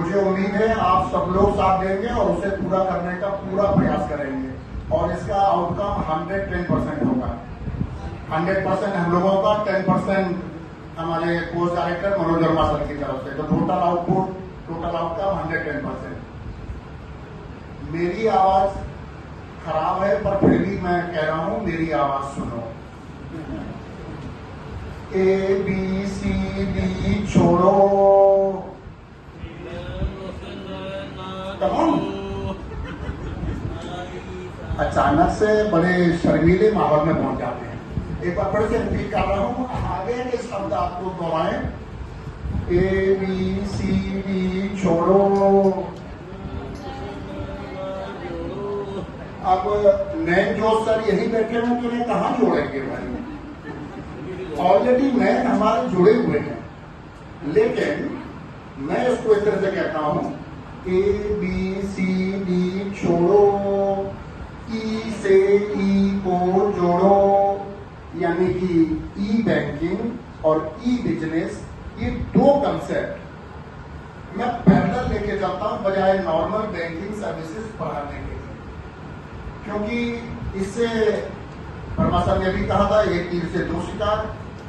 मुझे उम्मीद है आप सब लोग साथ देंगे और उसे पूरा करने का पूरा प्रयास करेंगे और इसका आउटकम 110% होगा। 100% हम लोगों का, 10% हमारे post director Manoj Verma sir की तरफ से, तो टोटल आउटकम 110%। मेरी आवाज खराब है पर फिर भी मैं कह रहा हूं मेरी आवाज सुनो। ABCD छोड़ो। अचानक से बड़े शर्मीले माहौल में पहुंच जाते हैं। एक बार फिर से रिपीट कर रहा हूं, आगे के शब्द आपको दोहराएं। ABCD छोड़ो। अब नैन जोश सर यही बैठे हैं, तो कहाँ जोड़ेंगे भाई? ऑलरेडी नैन हमारे जुड़े हुए हैं, लेकिन मैं इसको इस तरह से कहता हूं, ABCD छोड़ो, ई से ई को जोड़ो, यानी कि ई बैंकिंग और ई बिजनेस, ये दो कंसेप्ट मैं पैरेलल लेके जाता हूं बजाय नॉर्मल बैंकिंग सर्विसेज पढ़ाने के, क्योंकि इससे वर्मा सर ने भी कहा था एक तीर से दो शिकार,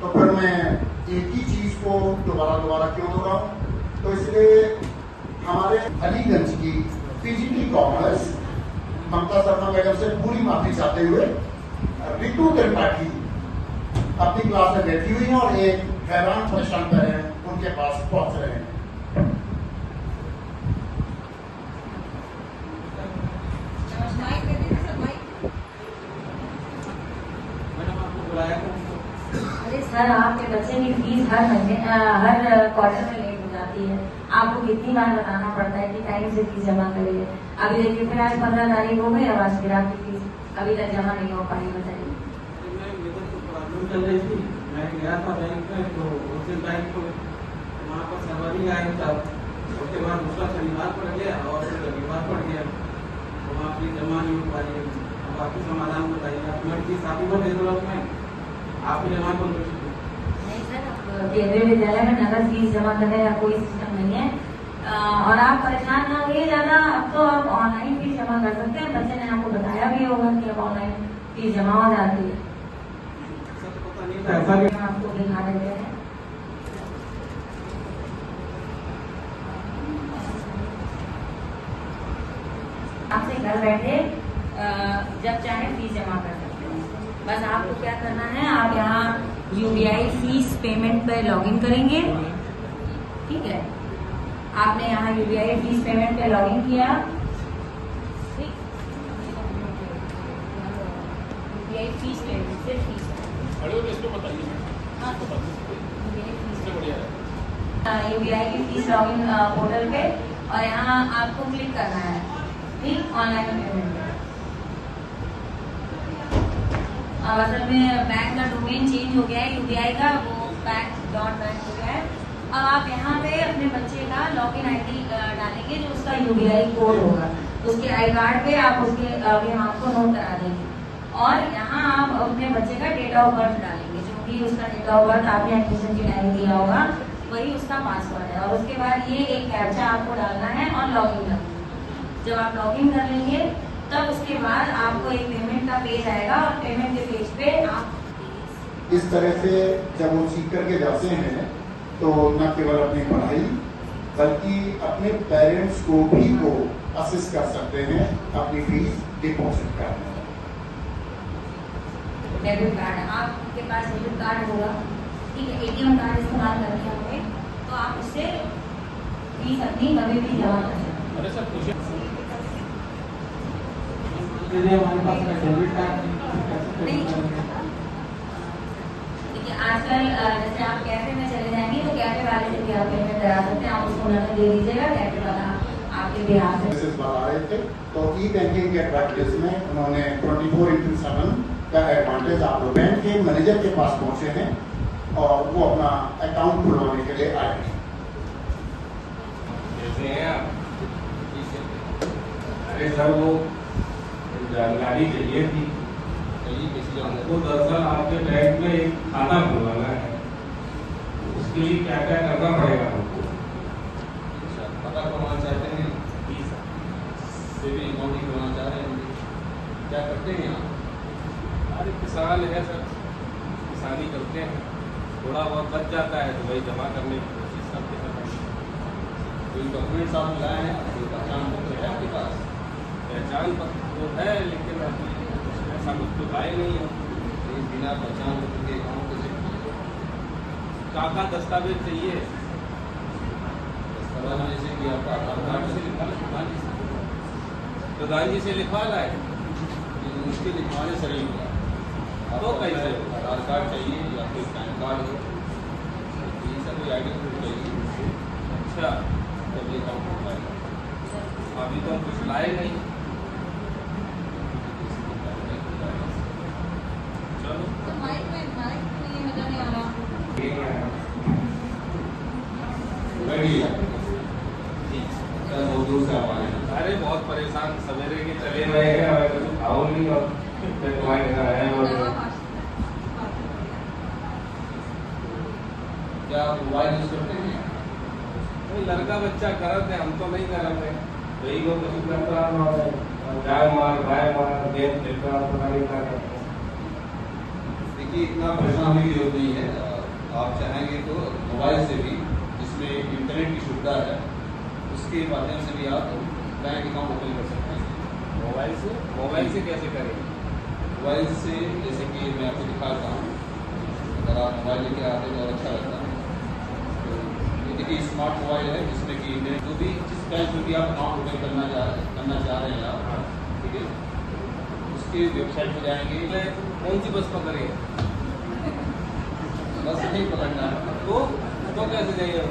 तो फिर मैं एक ही चीज को दोबारा क्यों दोहराऊं। तो इसलिए हमारे अलीगंज की PGT commerce Mamta Sharma madam से पूरी माफी चाहते हुए रितु त्रिपाठी अपनी क्लास में बैठी हुई है और एक हैरान परेशान पेरेंट उनके पास पहुंच रहे हैं। अरे सर, आपके बच्चे की फीस हर महीने हर क्वार्टर में लेट हो जाती है। आपको कितनी बार बताना पड़ता है कि टाइम से फीस जमा करिए। अभी देखिए फिर आज 15 तारीख हो गई, अब आज फिर आपकी फीस अभी तक जमा नहीं हो पाई। बताइए। मैं गया था बैंक में, तो उस बैंक को वहाँ पर सर्वरिंग आया था, उसके बाद दूसरा शनिवार पड़ गया और फिर रविवार पड़ गया, तो वहाँ फीस जमा नहीं हो पाई। अब बाकी समाधान बताइए। आप मेरी फीस आप ही को दे दो, आप ही जमा कर दो। नहीं सर, केंद्रीय विद्यालय में नगद फीस जमा करने का कोई सिस्टम नहीं है, और आप परेशान ना होइए ज्यादा। अब तो आप ऑनलाइन फीस जमा कर सकते हैं। बच्चे ने आपको बताया भी होगा कि अब ऑनलाइन फीस जमा हो जाती है। आपको दिखा देते हैं। आपसे घर बैठे जब चाहे फीस जमा कर सकते हैं। बस आपको क्या करना है, आप यहाँ UBI फीस पेमेंट पे लॉगिन करेंगे। ठीक है, आपने यहाँ UBI फीस पेमेंट पे लॉगिन किया। ठीक, UBI फीस पेमेंट सिर्फ फीस UBI की फीस लॉगिन पोर्टल पे, और यहाँ आपको क्लिक करना है ठीक ऑनलाइन पेमेंट। अब असल में बैंक का डोमेन चेंज हो गया है, UBI का वो बैंक.बैंक हो गया है। अब आप यहाँ पे अपने बच्चे का लॉगिन ID डालेंगे, जो उसका UBI कोड होगा, उसके आई कार्ड पे आप उसके आगे आपको नोट करा देंगे, और यहाँ आप अपने बच्चे का डेट ऑफ बर्थ डालेंगे, जो भी उसका डेट ऑफ बर्थ आपने एडमिशन के टाइम दिया होगा वही उसका पासवर्ड है। और उसके बाद ये एक कैप्चा आपको डालना है और लॉगिन करना है। जब आप लॉगिन कर लेंगे तब उसके बाद आपको एक पेमेंट का पेज आएगा, और पेमेंट के पेज पे आप इस तरह से जब वो सीख करके जाते हैं तो न केवल अपनी पढ़ाई बल्कि अपने पेरेंट्स को भी वो असिस्ट कर सकते हैं अपनी फीस डिपॉजिट करने में। डेबिट कार्ड, आपके पास डेबिट कार्ड होगा, ठीक है, ATM कार्ड इस्तेमाल करके होंगे, तो आप उससे फीस अपनी कभी भी जमा कर सकते हैं। अरे सर हमारे पास डेबिट कार्ड देखिए आजकल जैसे आप कैफे में चले जाएंगे तो कैफे वाले से भी आप पेमेंट करा सकते हैं। आप उसको नकद दे दीजिएगा, कैफे वाला आपके बिहार से बना रहे थे, तो ई बैंकिंग के प्रैक्टिस में उन्होंने 24/7 का एडवांटेज आप लोग बैंक के मैनेजर के पास पहुंचे हैं और वो अपना अकाउंट खुलवाने के लिए आए हैं। अरे सर वो जानकारी चाहिए थी, तो दरअसल आपके बैंक में एक खाता खुलवाना है, उसके लिए क्या क्या करना पड़ेगा हमको? क्या करते हैं आप? अरे किसान है सर, किसानी करते हैं, थोड़ा बहुत बच जाता है तो वही जमा करने की कोशिश करते हैं। कोई डॉक्यूमेंट्स आप लाए हैं? कोई पहचान पत्र है आपके पास? पहचान पत्र तो है लेकिन अभी ऐसा कुछ तो लाए नहीं है। ये बिना पहचान पत्र के अकाउंट कैसे? काका दस्तावेज चाहिए? दस्तावेज जैसे कि आपका आधार कार्ड से लिखा है प्रधान जी से लिखवा लाए, उसके लिखवाने से नहीं होगा। तो कैसे? आधार कार्ड चाहिए या फिर पैन कार्ड हो, ये सब कोई आईडी प्रूफ चाहिए, अच्छा तब ये अकाउंट हो पाएगा। अभी तो हम कुछ लाए नहीं। चलो तो माइक में ये मजा नहीं आ रहा। बैठिए, बहुत दूर से आवाज है। अरे बहुत परेशान, सवेरे के चले हुए हैं और कुछ खाओ नहीं और फिर तुम्हारे घर आए और क्या आप मोबाइल यूज करते हैं? कोई लड़का बच्चा करते हैं, हम तो नहीं करते। वही को कुछ करता गाय मार गेम खेलता नहीं करते। देखिए, इतना परेशान होने की जरूरत नहीं है। आप चाहेंगे तो मोबाइल से भी, जिसमें इंटरनेट की सुविधा है, उसके माध्यम से भी आप बैंक अकाउंट ओपन कर सकते हैं। मोबाइल से कैसे करेंगे? मोबाइल से जैसे कि मैं आपको दिखाता हूँ, अगर आप मोबाइल लेके आते हैं तो और अच्छा रहता है। तो ये देखिए स्मार्ट मोबाइल है, जिसमें कि जो भी जिस बैंक में भी आप अकाउंट ओपन करना चाह रहे हैं आप, ठीक है, उसके वेबसाइट पर जाएंगे। कौन सी बस पकड़ेंगे? बस नहीं पकड़ना है तो कैसे जाइए?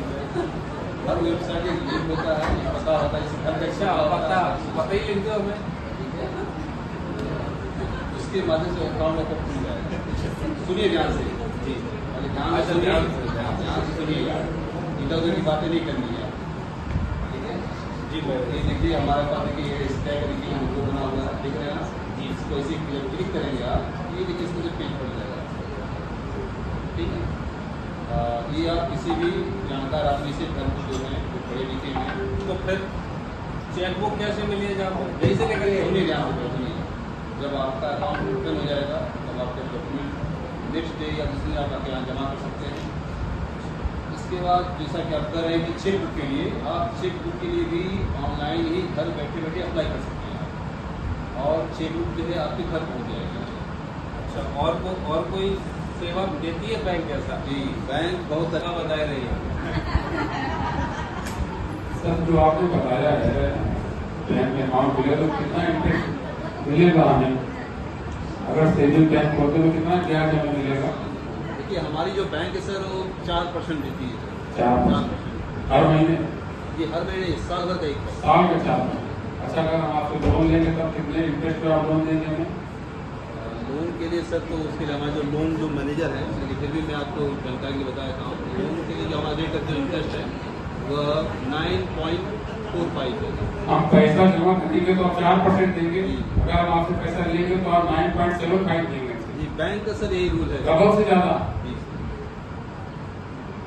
हर वेबसाइट एक लिंक होता है, एक पता होता है, जिसका अच्छा पता ही लिख दो हमें। उसके माध्यम से अकाउंट आपका खुल जाएगा। सुनिए ध्यान से जी, ध्यान से सुनिएगा, इधर उधर की बातें नहीं करनी है, ठीक है जी। ये देखिए हमारे पास देखिए ये स्टैग देखिए लोगो बना हुआ है, दिख रहे हैं ना जी। इसको ऐसे क्लिक करेंगे आप, ये देखिए इसको जो पेज पड़ जाएगा, ठीक है। ये आप किसी भी जानकार आदमी से घर को जो है जो पढ़े लिखे हैं, तो फिर चेकबुक कैसे मिलेगा? यही से लेकर सुनिए ध्यान से सुनिए। जब आपका अकाउंट ओपन हो जाएगा तब आपके डॉक्यूमेंट नेक्स्ट डे या दूसरे दिन आप आपके यहाँ जमा कर सकते हैं। इसके बाद जैसा कि आप कर रहे हैं कि चेक बुक के लिए, आप चेक बुक के लिए भी ऑनलाइन ही घर बैठे बैठे अप्लाई कर सकते हैं और चेक बुक जो है आपके घर पहुँच जाएगी। अच्छा, और कोई सेवा देती है बैंक? ऐसा जी, बैंक बहुत अच्छा बताए रही है। सर जो आपने बताया है बैंक में अकाउंट खुले तो कितना इंटरेस्ट मिलेगा हमें? अगर सेविंग बैंक खोलते तो कितना ब्याज हमें मिलेगा? देखिए हमारी जो बैंक है सर वो 4% देती है। 4% हर महीने? ये हर महीने साल भर का 1%। साल का 4%। अच्छा, अगर हम आपसे लोन लेंगे तब कितने इंटरेस्ट पर आप लोन देंगे हमें? लोन के लिए सर तो उसके लिए हमारे जो लोन जो मैनेजर है, लेकिन फिर भी मैं आपको जानकारी बता देता हूँ। लोन के लिए जो हमारा रेट ऑफ जो इंटरेस्ट है वह 9.45 है। हम पैसा जमा करेंगे तो आप 4% देंगे, अगर हम आपसे पैसा लेंगे तो आप 9.75 देंगे। जी, बैंक का सर यही रूल है। डबल से ज्यादा। जी,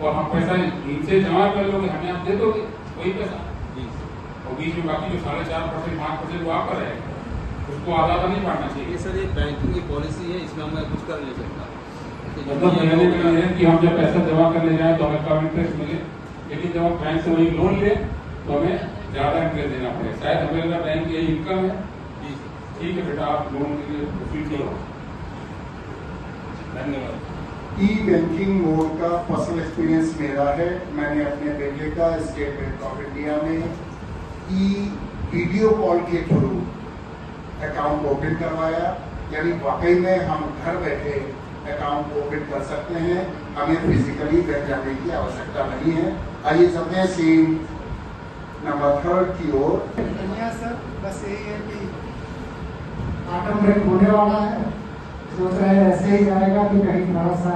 और हम पैसा इनसे जमा कर लोगे, हमें आप दे दोगे वही पैसा, जी। और बीच में बाकी जो 4.5% 5% वो आपका रहेगा, उसको आधा तो नहीं बांटना चाहिए। ये सर ये बैंकिंग की पॉलिसी है, इसमें मैं कुछ कर नहीं सकता। मतलब कहने का ये है कि हम जब पैसा जमा करने जाए तो हमें कम इंटरेस्ट मिले, लेकिन जब हम बैंक से वही लोन ले तो हमें ज्यादा इंटरेस्ट देना पड़ेगा। शायद हमें अगर बैंक की यही इनकम है, ठीक है बेटा आप लोन के लिए प्रोसीड करो। धन्यवाद। ई बैंकिंग मोड का पर्सनल एक्सपीरियंस मेरा है। मैंने अपने बेटे का स्टेट बैंक ऑफ इंडिया में ई वीडियो कॉल के थ्रू अकाउंट ओपन करवाया, यानी वाकई में हम घर बैठे अकाउंट ओपन कर सकते हैं, हमें फिजिकली बैंक जाने की आवश्यकता नहीं है। आइए चलते हैं सीन नंबर 3 की ओर। बढ़िया सर, बस यही है कि ऑटो ब्रेक होने वाला है, सोच रहे हैं ऐसे ही जाएगा कि कहीं थोड़ा सा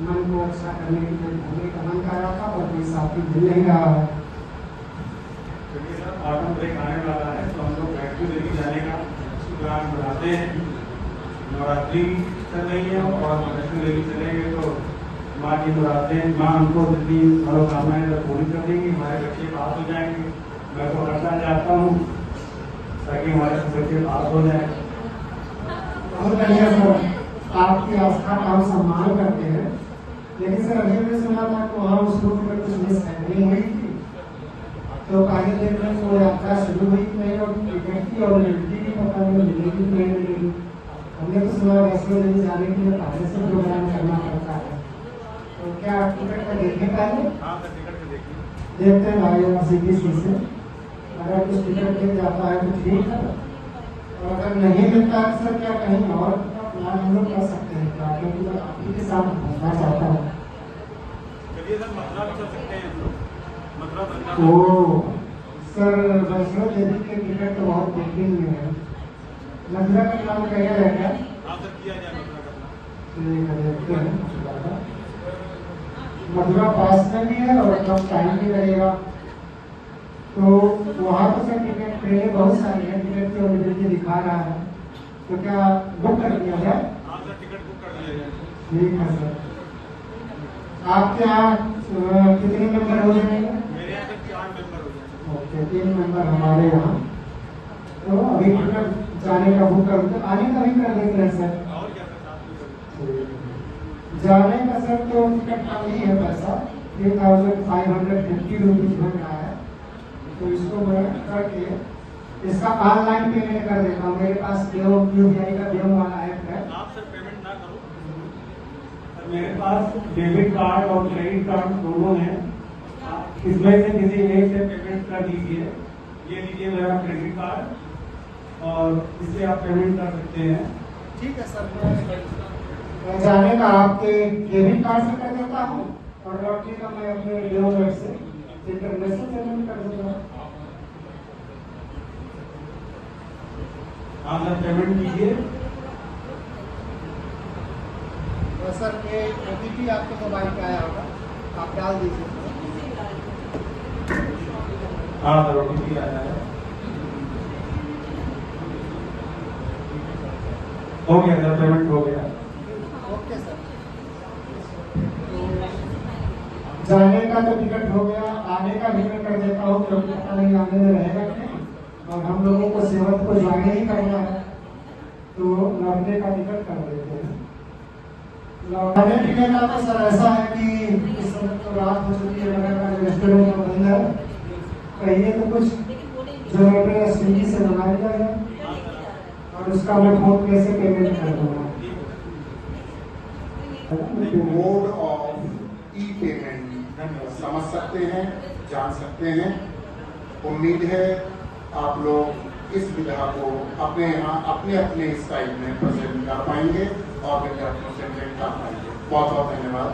मन को अच्छा करने के लिए घूमने का मन कर रहा था, पर कोई साथी मिल नहीं रहा है। क्योंकि सर ऑटो ब्रेक आने वाला है तो हम लोग वैक्यूम देवी जाने का प्लान बनाते हैं। नवरात्रि चल रही है और वैक्यूम देवी चलेंगे तो माँ की मुरादें, माँ हमको जितनी मनोकामनाएं पूरी कर देंगी, हमारे बच्चे पास हो जाएंगे। मैं तो करना चाहता हूँ ताकि हमारे बच्चे पास हो जाए। बहुत बढ़िया सर, आपकी आस्था का हम सम्मान करते हैं। लेकिन सर अभी मैंने सुना था कि वहाँ उस रूट में कुछ मिसहैपनिंग हुई थी, तो आगे देखने को यात्रा शुरू हुई कि नहीं, और टिकट की और एंट्री की पता नहीं मिलेगी कि नहीं मिलेगी। हमने तो सुना वैष्णो देवी जाने के लिए पहले से प्रोग्राम करना पड़ता है, तो क्या टिकट का देखें पहले? हाँ सर, टिकट पे देखिए। देखते हैं भाई CBC से, अगर कुछ टिकट मिल जाता है तो ठीक है, और अगर नहीं मिलता है सर क्या कहीं और प्लान हम लोग कर सकते हैं क्या? क्योंकि मैं आप ही के साथ घूमना चाहता हूँ। चलिए सर, मथुरा भी चल सकते हैं हम लोग। मथुरा ओ सर, वैष्णो देवी के टिकट तो बहुत बुकिंग में है। मथुरा का प्लान किया है क्या? हाँ सर, किया जाए मथुरा का। ठीक है, देखते हैं मथुरा का। मथुरा पास में भी है और कम टाइम भी लगेगा, तो वहाँ पर सर टिकट ट्रेनें बहुत सारी हैं, टिकट की अवेलेबिलिटी दिखा रहा है, तो क्या बुक कर दिया जाए? हाँ सर, टिकट बुक कर दिया जाए। ठीक है सर। आपके यहाँ कितने मेंबर हो जाएंगे? मेरे यहाँ तक 4 मेंबर हो जाए। ओके, 3 मेंबर हमारे यहाँ, तो अभी टिकट जाने का बुक कर दो, आने का भी कर देते हैं सर। और क्या सर, साथ में कर जाने का सर तो टिकट कम ही है पैसा, 3,550 रुपीज बन रहा है, तो इसको मैं करके इसका ऑनलाइन पेमेंट कर देता हूँ। मेरे पास UPI का BHIM वाला ऐप है। आप सर पेमेंट ना करो। मेरे पास डेबिट कार्ड और क्रेडिट कार्ड दोनों हैं, इसमें से किसी एक से पेमेंट कर दीजिए। ये लीजिए मेरा क्रेडिट कार्ड, और इससे आप पेमेंट कर सकते हैं। ठीक है सर, मैं जाने का आपके डेबिट कार्ड से कर देता हूँ, और लौटने का मैं अपने BHIM से इंटरनेशनल पेमेंट कर दूंगा। हाँ सर, पेमेंट कीजिए। तो सर ये OTP आपके मोबाइल पे आया होगा, आप डाल दीजिए। हाँ सर, OTP आया है। हो गया सर, पेमेंट हो गया। Okay sir. जाने का तो टिकट हो गया, आने का भी मैं कर देता हूँ, क्योंकि पता नहीं आने में रहेगा कि नहीं, और हम लोगों को सेवक को ज्वाइन ही करना है, तो लौटने का टिकट कर देते हैं। लौटने पीने का तो सर ऐसा है कि इस समय तो रात हो चुकी है, मगर रेस्टोरेंट बंद है, कहिए तो कुछ जोमेटो या स्विगी से मंगा लिया जाए, और उसका मैं फोन पे से पेमेंट कर दूंगा। मोड ऑफ ई-पेमेंट समझ सकते हैं, जान सकते हैं। उम्मीद है आप लोग इस विधा को अपने यहाँ अपने अपने स्टाइल में प्रेजेंट कर पाएंगे और विद्यार्थियों से कर पाएंगे। बहुत बहुत धन्यवाद।